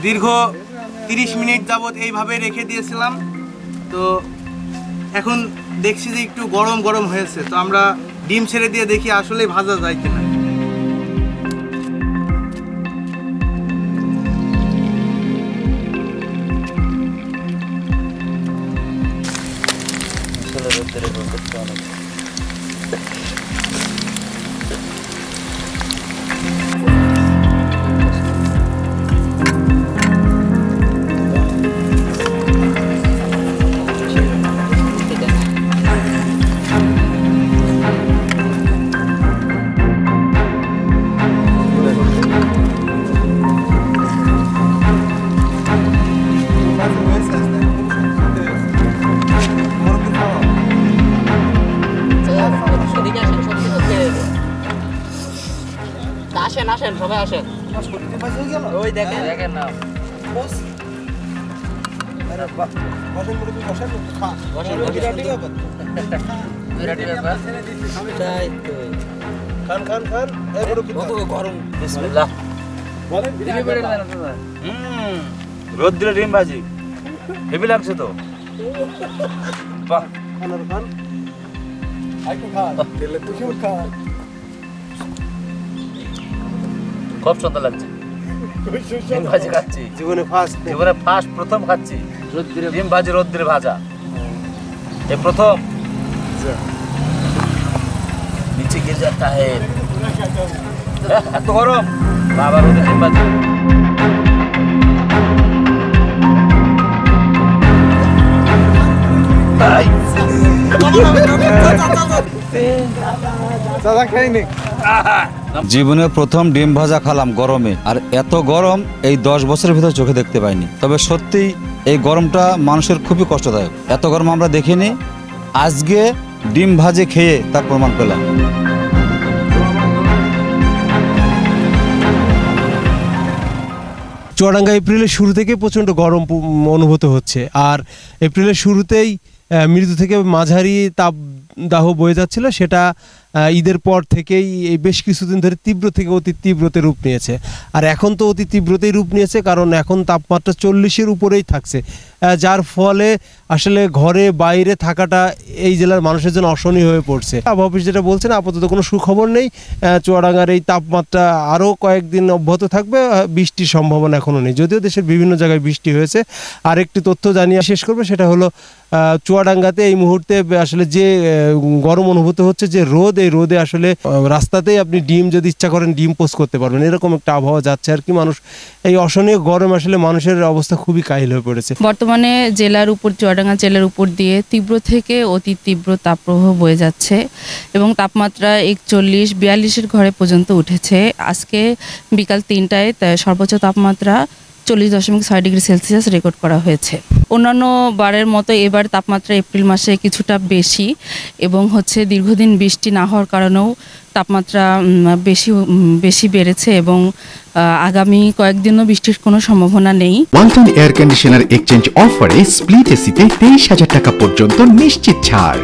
দীর্ঘ 30 মিনিট যাবত এইভাবে রেখে দিয়েছিলাম। তো এখন দেখছি যে একটু গরম গরম হয়েছে, তো আমরা ডিম ছেড়ে দিয়ে দেখি আসলে ভাজা যায় কিনা। আসেন আসেন সবাই আসেন। ওই দেখেন দেখেন না রোদ দিলে ডিম ভাজি হেভি লাগছে তো। খুব সুন্দর লাগছে। ডিম ভাজি খাচ্ছি জীবনে ফার্স্ট প্রথম খাচ্ছি ডিম ভাজি রোদ্রে ভাজা, এই প্রথম। নিচে গিয়ে যাতা হে এত গরম বাবা, রোদে ডিম ভাজি। জীবনে প্রথম ডিম ভাজা খালাম গরমে, আর এত গরম এই 10 বছরের ভিতর চোখে দেখতে পাইনি। তবে সত্যি এই গরমটা মানুষের খুবই কষ্টদায়ক। এত গরম আমরা দেখিনি, আজকে ডিম ভাজে খেয়ে তার প্রমাণ পেলাম। চুয়াডাঙ্গা এপ্রিলের শুরু থেকে প্রচণ্ড গরম অনুভূত হচ্ছে, আর এপ্রিলের শুরুতেই মৃদু থেকে মাঝারি তাপদাহ বয়ে যাচ্ছিল, সেটা ঈদের পর থেকেই এই বেশ কিছুদিন ধরে তীব্র থেকে অতি তীব্রতে রূপ নিয়েছে। আর এখন তো অতি তীব্রতেই রূপ নিয়েছে, কারণ এখন তাপমাত্রা 40-এর উপরেই থাকছে, যার ফলে আসলে ঘরে বাইরে থাকাটা এই জেলার মানুষের জন্য অসহনীয় হয়ে পড়ছে। আবহাওয়া অফিস যেটা বলছেন, আপাতত কোনো সুখবর নেই। চুয়াডাঙ্গার এই তাপমাত্রা আরও কয়েকদিন অব্যাহত থাকবে, বৃষ্টির সম্ভাবনা এখনও নেই, যদিও দেশের বিভিন্ন জায়গায় বৃষ্টি হয়েছে। আর একটি তথ্য জানিয়ে শেষ করবে, সেটা হলো চুয়াডাঙ্গাতে এই মুহূর্তে আসলে যে গরম অনুভূত হচ্ছে, যে রোদ, এই রোদে আসলে রাস্তাতেই আপনি ডিম যদি ইচ্ছা করেন ডিম পোস্ট করতে পারবেন, এরকম একটা আবহাওয়া যাচ্ছে আর কি। মানুষ এই অসহনীয় গরম আসলে মানুষের অবস্থা খুবই কাহিল হয়ে পড়েছে। বর্তমানে জেলার উপর, চুয়াডাঙ্গা জেলার উপর দিয়ে তীব্র থেকে অতি তীব্র তাপপ্রবাহ বয়ে যাচ্ছে এবং তাপমাত্রা 41-42-এর ঘরে পর্যন্ত উঠেছে। আজকে বিকাল 3টায় সর্বোচ্চ তাপমাত্রা 40.6 ডিগ্রি সেলসিয়াস রেকর্ড করা হয়েছে। অন্যান্য বারের মতো এবার তাপমাত্রা এপ্রিল মাসে কিছুটা বেশি, এবং দীর্ঘদিন বৃষ্টি না হওয়ার কারণেও তাপমাত্রা বেশি বেড়েছে, এবং আগামী কয়েকদিনও বৃষ্টির কোনো সম্ভাবনা নেই। ওয়ালটন এয়ার কন্ডিশনার এক্সচেঞ্জ অফারে স্প্লিট এসিতে 23,000 টাকা পর্যন্ত নিশ্চিত ছাড়।